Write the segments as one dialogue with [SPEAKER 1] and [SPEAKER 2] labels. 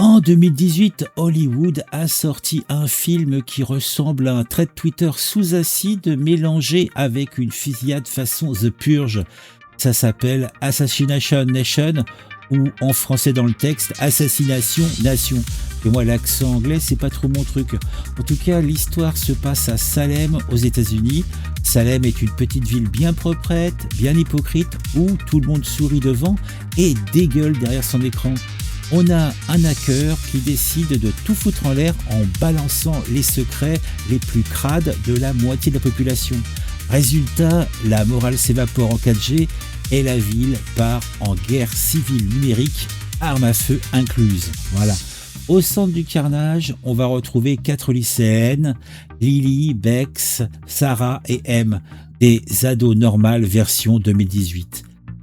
[SPEAKER 1] En 2018, Hollywood a sorti un film qui ressemble à un thread Twitter sous acide mélangé avec une fusillade façon The Purge. Ça s'appelle Assassination Nation ou en français dans le texte Assassination Nation. Et moi l'accent anglais c'est pas trop mon truc. En tout cas l'histoire se passe à Salem aux États-Unis. Salem est une petite ville bien proprette, bien hypocrite où tout le monde sourit devant et dégueule derrière son écran. On a un hacker qui décide de tout foutre en l'air en balançant les secrets les plus crades de la moitié de la population. Résultat, la morale s'évapore en 4G et la ville part en guerre civile numérique, armes à feu incluses. Voilà. Au centre du carnage, on va retrouver 4 lycéennes, Lily, Bex, Sarah et M, des ados normales version 2018.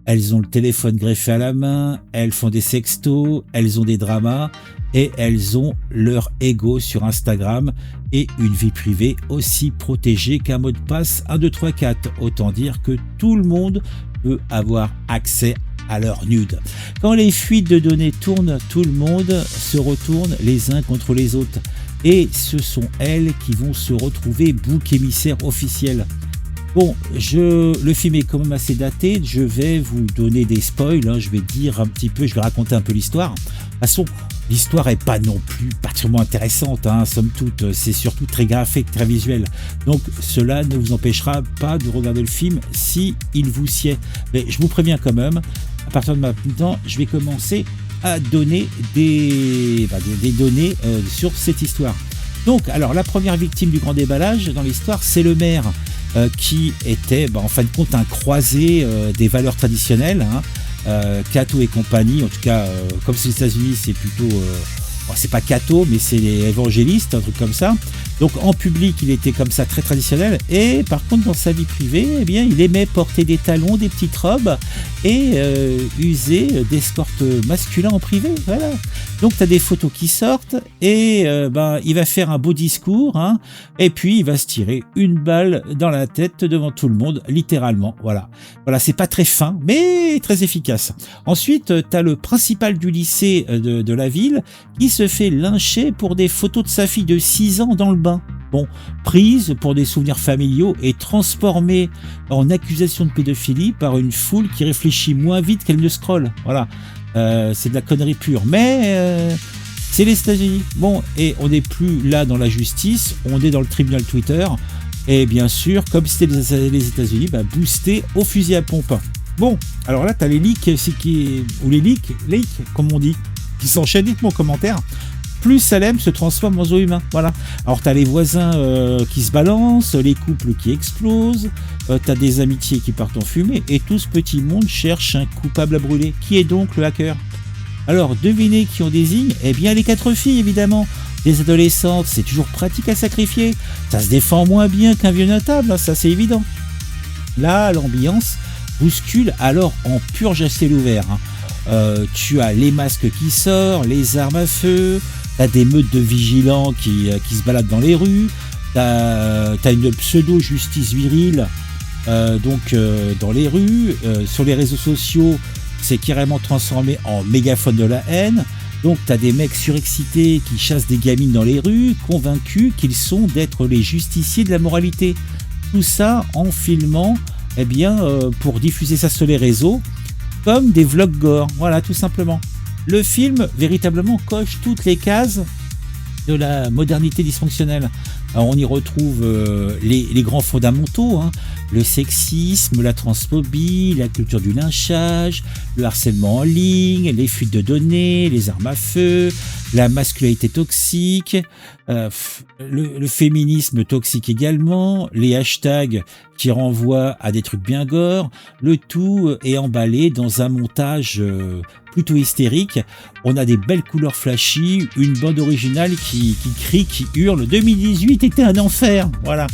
[SPEAKER 1] Elles ont le téléphone greffé à la main, elles font des sextos, elles ont des dramas et elles ont leur ego sur Instagram et une vie privée aussi protégée qu'un mot de passe 1, 2, 3, 4. Autant dire que tout le monde peut avoir accès à leur nude. Quand les fuites de données tournent, tout le monde se retourne les uns contre les autres. Et ce sont elles qui vont se retrouver bouc émissaire officiel. Bon, le film est quand même assez daté, je vais vous donner des spoils, je vais dire un petit peu, je vais raconter un peu l'histoire. De toute façon, l'histoire est pas non plus particulièrement intéressante, somme toute, c'est surtout très graphique, très visuel. Donc cela ne vous empêchera pas de regarder le film si il vous sied. Mais je vous préviens quand même, à partir de maintenant, je vais commencer à donner des données sur cette histoire. Donc, alors la première victime du grand déballage dans l'histoire, c'est le maire. Qui était en fin de compte un croisé des valeurs traditionnelles, Cato et compagnie, en tout cas comme c'est les États-Unis c'est plutôt c'est pas Cato mais c'est les évangélistes, un truc comme ça. Donc en public il était comme ça très traditionnel et par contre dans sa vie privée il aimait porter des talons, des petites robes et user d'escorte masculin en privé, voilà. Donc tu as des photos qui sortent et il va faire un beau discours et puis il va se tirer une balle dans la tête devant tout le monde, littéralement, voilà, c'est pas très fin mais très efficace. Ensuite tu as le principal du lycée de la ville qui se fait lyncher pour des photos de sa fille de 6 ans dans le bain. Bon, prise pour des souvenirs familiaux et transformée en accusation de pédophilie par une foule qui réfléchit moins vite qu'elle ne scrolle. Voilà, c'est de la connerie pure. Mais c'est les États-Unis. Bon, et on n'est plus là dans la justice, on est dans le tribunal Twitter. Et bien sûr, comme c'était les États-Unis, boosté au fusil à pompe. Bon, alors là, tu as les leaks, ou les leaks, comme on dit, qui s'enchaînent. Dites-moi en commentaire. Plus Salem se transforme en zoo humain. Voilà. Alors t'as les voisins qui se balancent, les couples qui explosent, t'as des amitiés qui partent en fumée, et tout ce petit monde cherche un coupable à brûler. Qui est donc le hacker ? Alors devinez qui on désigne ? Eh bien les 4 filles évidemment. Les adolescentes, c'est toujours pratique à sacrifier. Ça se défend moins bien qu'un vieux notable, ça c'est évident. Là, l'ambiance bouscule alors en purge à ciel ouvert. Tu as les masques qui sortent, les armes à feu, t'as des meutes de vigilants qui se baladent dans les rues, t'as une pseudo-justice virile dans les rues, sur les réseaux sociaux, c'est carrément transformé en mégaphone de la haine. Donc t'as des mecs surexcités qui chassent des gamines dans les rues, convaincus qu'ils sont d'être les justiciers de la moralité. Tout ça en filmant, pour diffuser ça sur les réseaux, comme des vlogs gore, voilà, tout simplement. Le film, véritablement, coche toutes les cases de la modernité dysfonctionnelle. Alors, on y retrouve les grands fondamentaux, le sexisme, la transphobie, la culture du lynchage, le harcèlement en ligne, les fuites de données, les armes à feu, la masculinité toxique, le féminisme toxique également, les hashtags qui renvoient à des trucs bien gore. Le tout est emballé dans un montage plutôt hystérique. On a des belles couleurs flashy, une bande originale qui crie, qui hurle. 2018 était un enfer, voilà.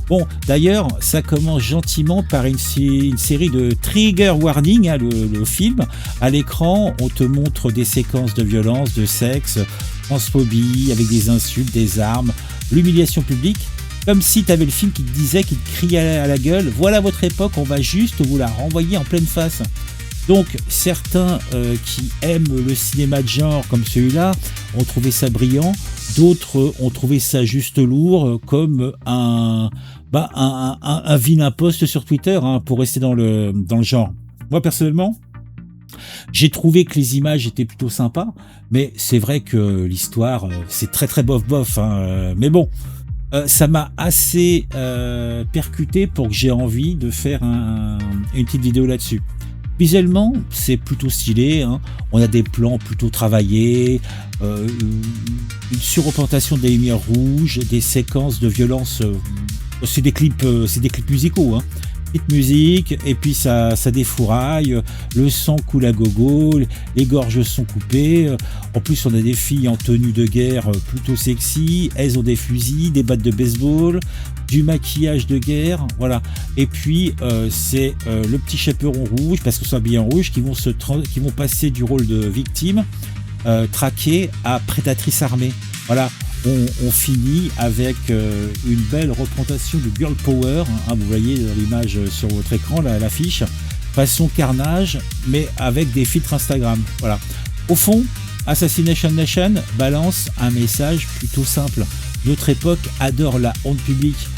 [SPEAKER 1] Bon, d'ailleurs, ça commence gentiment par une série de trigger warning, le film. À l'écran, on te montre des séquences de violence, de sexe, transphobie, avec des insultes, des armes, l'humiliation publique. Comme si tu avais le film qui te disait, qui te criait à la gueule, voilà votre époque, on va juste vous la renvoyer en pleine face. Donc certains qui aiment le cinéma de genre comme celui-là ont trouvé ça brillant, d'autres ont trouvé ça juste lourd, comme un vilain post sur Twitter, hein, pour rester dans le genre. Moi personnellement, j'ai trouvé que les images étaient plutôt sympas, mais c'est vrai que l'histoire, c'est très très bof, hein, mais bon, ça m'a assez percuté pour que j'ai envie de faire une petite vidéo là-dessus. Visuellement, c'est plutôt stylé, hein. On a des plans plutôt travaillés, une surreprésentation des lumières rouges, des séquences de violence. C'est des clips musicaux, hein. Petite musique, et puis ça défouraille, le sang coule à gogo, les gorges sont coupées. En plus, on a des filles en tenue de guerre plutôt sexy, elles ont des fusils, des battes de baseball, du maquillage de guerre, voilà. Et puis c'est le petit chaperon rouge, parce que c'est habillé en rouge, qui vont passer du rôle de victime traquée à prédatrice armée. Voilà. On finit avec une belle représentation du girl power, hein, vous voyez l'image sur votre écran, l'affiche, façon Carnage, mais avec des filtres Instagram. Voilà. Au fond, Assassination Nation balance un message plutôt simple. Notre époque adore la honte publique,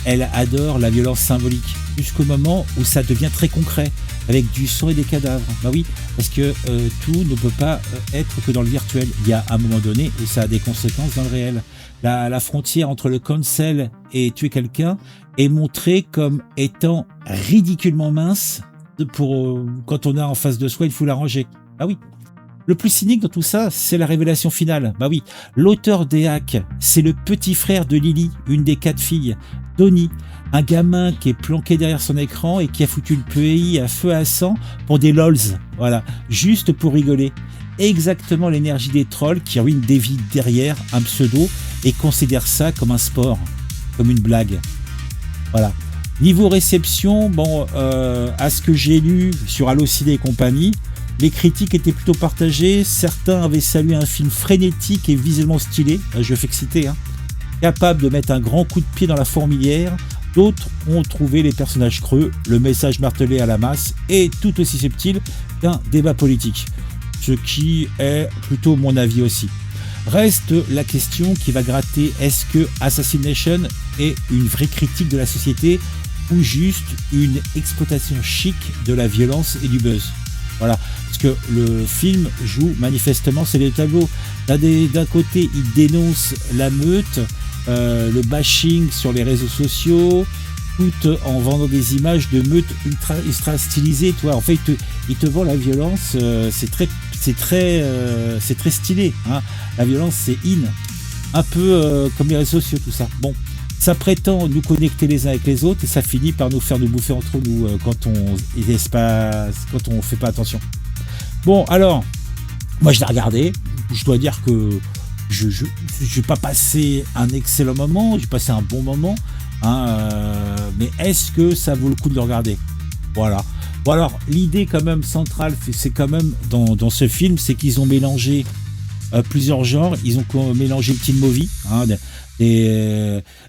[SPEAKER 1] elle adore la violence symbolique, jusqu'au moment où ça devient très concret, avec du sang et des cadavres. Bah oui, parce que tout ne peut pas être que dans le virtuel. Il y a un moment donné où ça a des conséquences dans le réel. La frontière entre le cancel et tuer quelqu'un est montrée comme étant ridiculement mince. Quand on a en face de soi, il faut l'arranger. Ah oui. Le plus cynique dans tout ça, c'est la révélation finale. Bah oui, l'auteur des hacks, c'est le petit frère de Lily, une des 4 filles, Donnie, un gamin qui est planqué derrière son écran et qui a foutu le pays à feu à sang pour des lols, voilà, juste pour rigoler. Exactement l'énergie des trolls qui ruinent des vies derrière un pseudo et considèrent ça comme un sport, comme une blague. Voilà. Niveau réception, bon, à ce que j'ai lu sur Allociné et compagnie, les critiques étaient plutôt partagées. Certains avaient salué un film frénétique et visuellement stylé, je fais que citer, hein, capable de mettre un grand coup de pied dans la fourmilière. D'autres ont trouvé les personnages creux, le message martelé à la masse et tout aussi subtil qu'un débat politique. Ce qui est plutôt mon avis aussi. Reste la question qui va gratter, est-ce que Assassination est une vraie critique de la société ou juste une exploitation chic de la violence et du buzz? Voilà, parce que le film joue manifestement c'est les tableaux. D'un côté, il dénonce la meute, le bashing sur les réseaux sociaux, tout en vendant des images de meute ultra stylisées. Toi, en fait, il te vend la violence. C'est très stylé. Hein. La violence, c'est in, un peu comme les réseaux sociaux, tout ça. Bon, ça prétend nous connecter les uns avec les autres et ça finit par nous faire nous bouffer entre nous quand on fait pas attention. Bon, alors, moi je l'ai regardé. Je dois dire que je n'ai pas passé un excellent moment, j'ai passé un bon moment, hein, mais est-ce que ça vaut le coup de le regarder? Voilà. Bon alors, l'idée quand même centrale, c'est quand même dans ce film, c'est qu'ils ont mélangé plusieurs genres. Ils ont mélangé le teen movie, hein,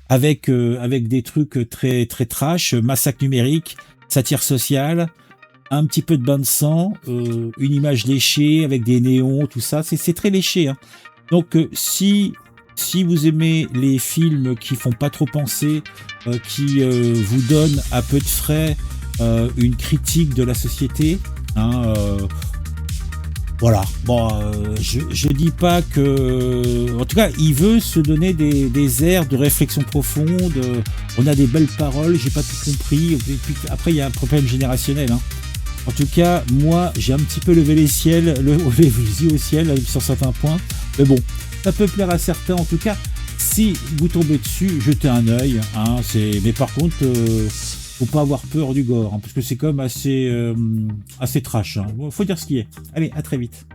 [SPEAKER 1] avec des trucs très très trash, massacre numérique, satire sociale, un petit peu de bain de sang, une image léchée avec des néons, tout ça. C'est très léché, hein. Donc si vous aimez les films qui font pas trop penser, qui vous donnent à peu de frais une critique de la société, hein, voilà. Bon, je dis pas que, en tout cas, il veut se donner des airs de réflexion profonde. On a des belles paroles, j'ai pas tout compris. Et puis après, il y a un problème générationnel, hein. En tout cas, moi, j'ai un petit peu levé les yeux au ciel sur certains points. Mais bon, ça peut plaire à certains. En tout cas, si vous tombez dessus, jetez un œil, hein, mais par contre, faut pas avoir peur du gore, hein, parce que c'est quand même assez trash, hein. Faut dire ce qui est. Allez, à très vite.